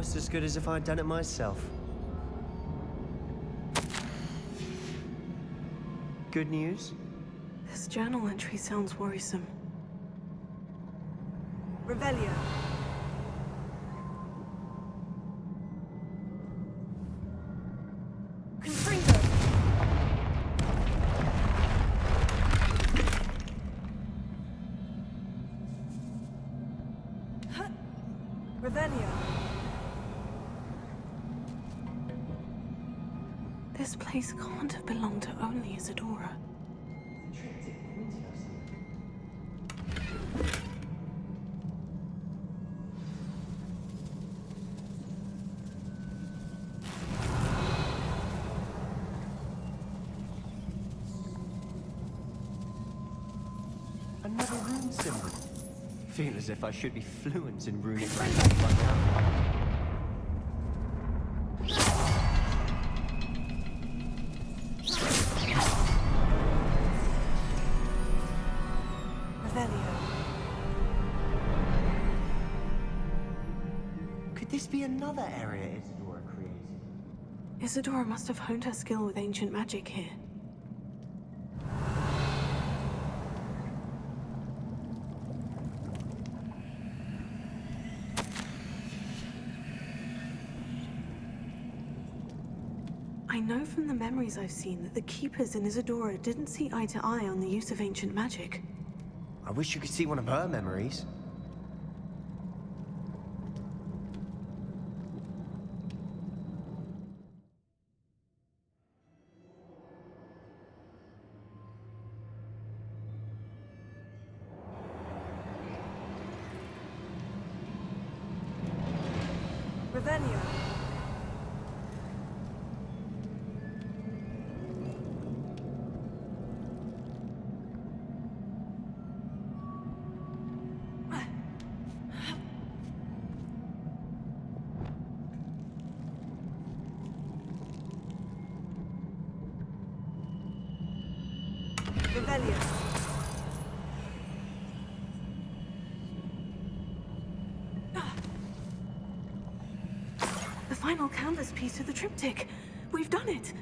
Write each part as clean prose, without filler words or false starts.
almost as good as if I'd done it myself. Good news? This journal entry sounds worrisome. Revelio. Confringo. Revelio. This place can't have belonged to only Isadora. Another rune symbol. Feel as if I should be fluent in runic language by now. Could this be another area Isadora created? Isadora must have honed her skill with ancient magic here. I know from the memories I've seen that the Keepers in Isadora didn't see eye to eye on the use of ancient magic. I wish you could see one of her memories. Revelio. Revelio. The final canvas piece of the triptych. We've done it!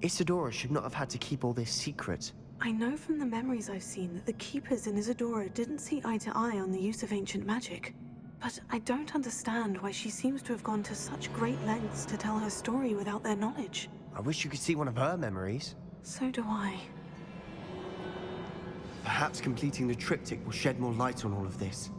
Isadora should not have had to keep all this secret. I know from the memories I've seen that the Keepers in Isadora didn't see eye to eye on the use of ancient magic. But I don't understand why she seems to have gone to such great lengths to tell her story without their knowledge. I wish you could see one of her memories. So do I. Perhaps completing the triptych will shed more light on all of this.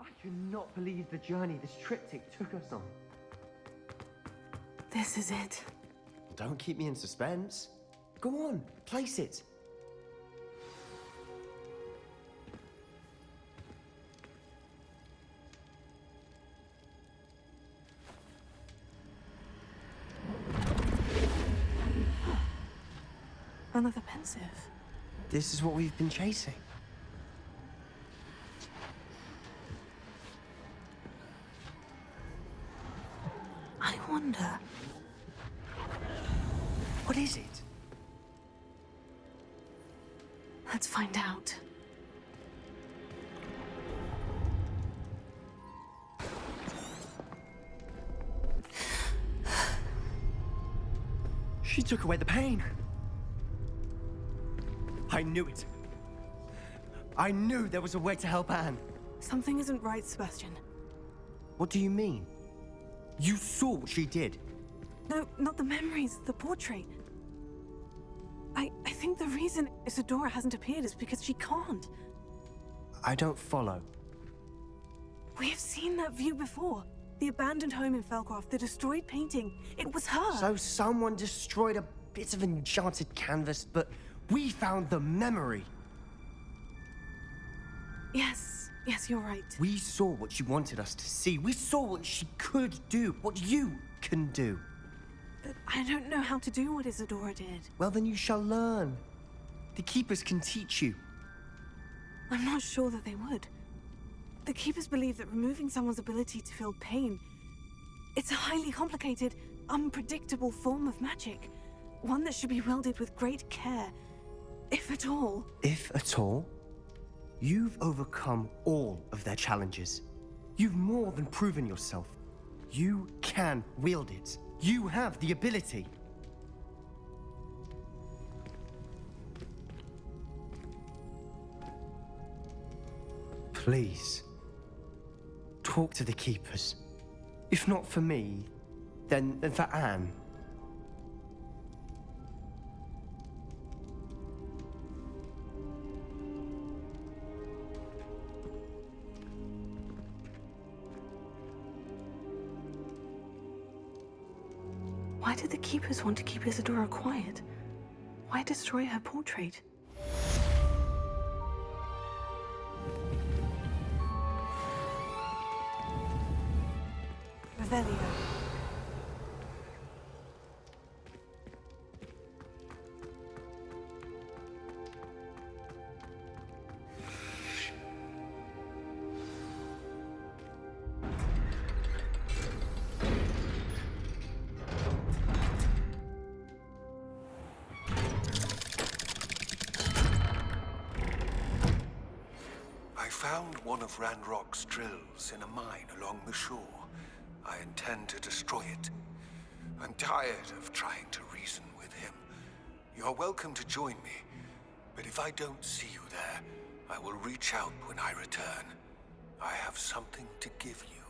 I cannot believe the journey this triptych took us on. This is it. Don't keep me in suspense. Go on, place it. Another pensive. This is what we've been chasing. I wonder. What is it? Let's find out. She took away the pain. I knew it. I knew there was a way to help Anne. Something isn't right, Sebastian. What do you mean? You saw what she did. No, not the memories, the portrait. I think the reason Isadora hasn't appeared is because she can't. I don't follow. We have seen that view before. The abandoned home in Felcroft, the destroyed painting. It was her. So someone destroyed a bit of enchanted canvas, but we found the memory. Yes, you're right. We saw what she wanted us to see. We saw what she could do, what you can do. But I don't know how to do what Isadora did. Well, then you shall learn. The Keepers can teach you. I'm not sure that they would. The Keepers believe that removing someone's ability to feel pain, it's highly complicated unpredictable form of magic. One that should be wielded with great care, if at all. If at all? You've overcome all of their challenges. You've more than proven yourself. You can wield it. You have the ability. Please, talk to the Keepers. If not for me, then for Anne. Why did the Keepers want to keep Isadora quiet? Why destroy her portrait? Revelio. I found one of Randrock's drills in a mine along the shore. I intend to destroy it. I'm tired of trying to reason with him. You're welcome to join me, but if I don't see you there, I will reach out when I return. I have something to give you.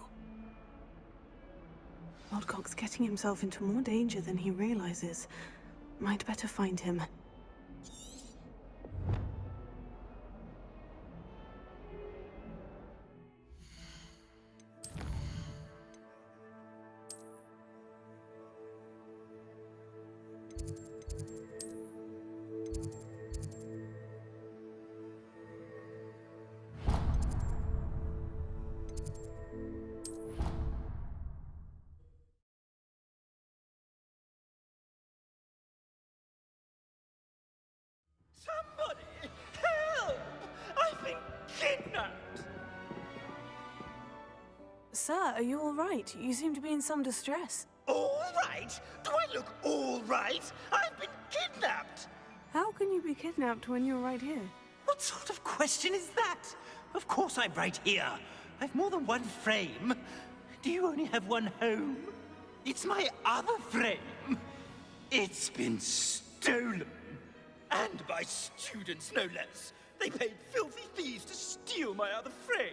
Lodgok's getting himself into more danger than he realizes. Might better find him. Somebody! Help! I've been kidnapped! Sir, are you all right? You seem to be in some distress. All right? Do I look all right? I've been kidnapped! How can you be kidnapped when you're right here? What sort of question is that? Of course I'm right here. I've more than one frame. Do you only have one home? It's my other frame. It's been stolen. And by students, no less. They paid filthy thieves to steal my other frame.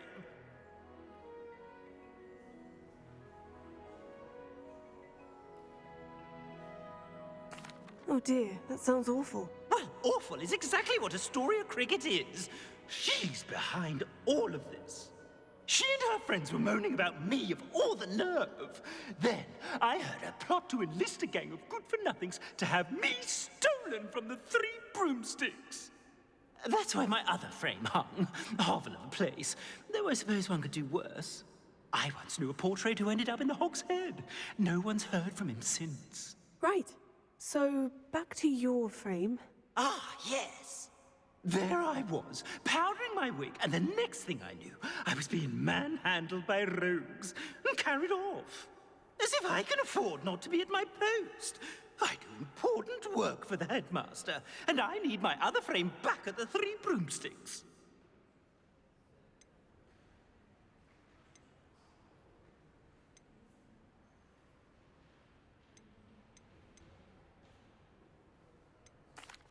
Oh dear, that sounds awful. Well, awful is exactly what Astoria Cricket is. She's behind all of this. She and her friends were moaning about me of all the nerve. Then I heard her plot to enlist a gang of good-for-nothings to have me stolen from the Three Broomsticks. That's why my other frame hung. A hovel of a place. Though I suppose one could do worse. I once knew a portrait who ended up in the Hog's Head. No one's heard from him since. Right. So, back to your frame. Ah, yes. There I was, powdering my wig, and the next thing I knew, I was being manhandled by rogues and carried off. As if I can afford not to be at my post. I do important work for the headmaster, and I need my other frame back at the Three Broomsticks.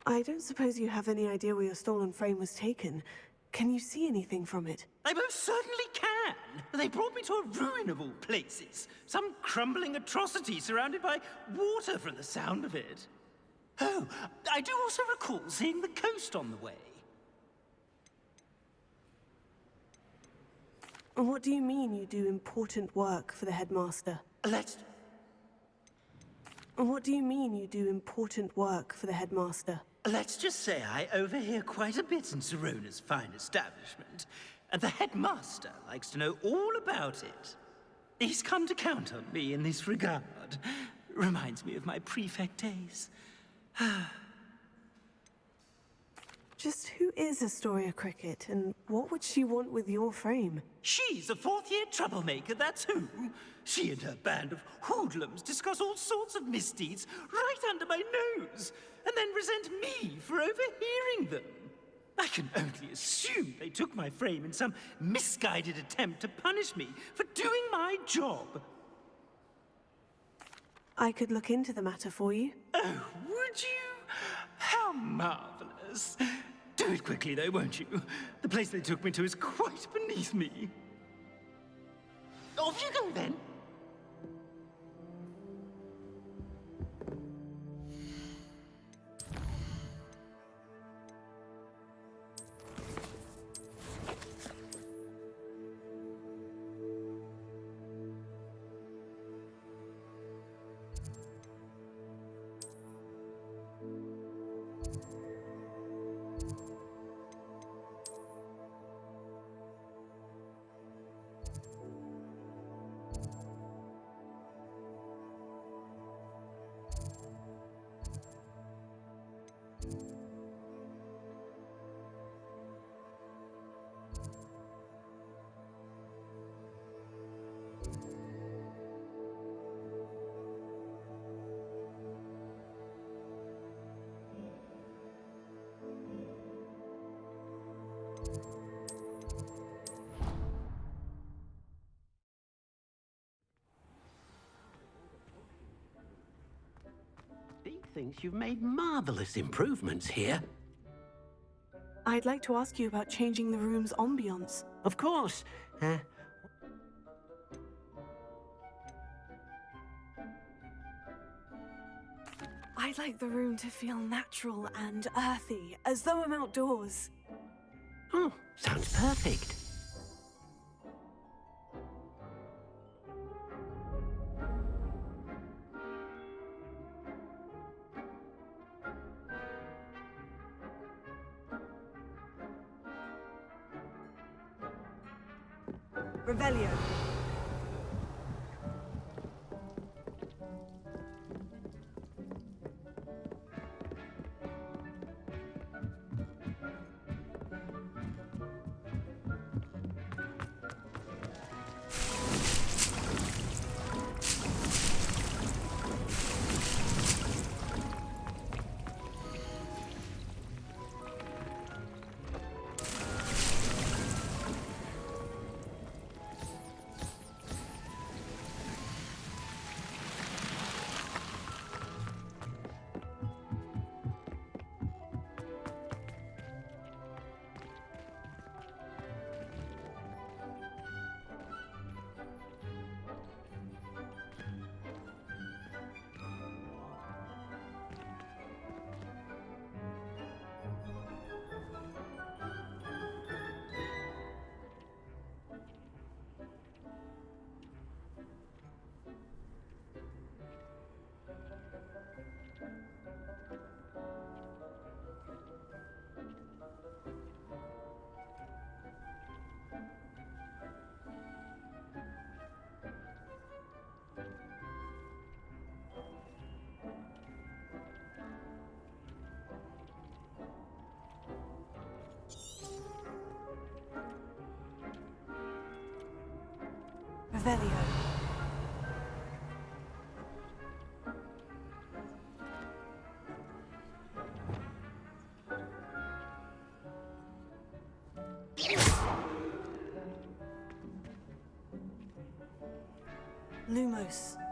I don't suppose you have any idea where your stolen frame was taken. Can you see anything from it? I most certainly can. They brought me to a ruin of all places. Some crumbling atrocity surrounded by water from the sound of it. Oh, I do also recall seeing the coast on the way. What do you mean you do important work for the headmaster? What do you mean you do important work for the headmaster? Let's just say I overhear quite a bit in Sirona's fine establishment, and the headmaster likes to know all about it. He's come to count on me in this regard. Reminds me of my prefect days. Just who is Astoria Cricket, and what would she want with your frame? She's a fourth-year troublemaker, that's who. She and her band of hoodlums discuss all sorts of misdeeds right under my nose, and then resent me for overhearing them. I can only assume they took my frame in some misguided attempt to punish me for doing my job. I could look into the matter for you. Oh, would you? How marvelous. Do it quickly, though, won't you? The place they took me to is quite beneath me. Off you go, then. Dee thinks you've made marvelous improvements here. I'd like to ask you about changing the room's ambience. Of course. I'd like the room to feel natural and earthy, as though I'm outdoors. Oh, sounds perfect. Revelio. Revelio. Lumos.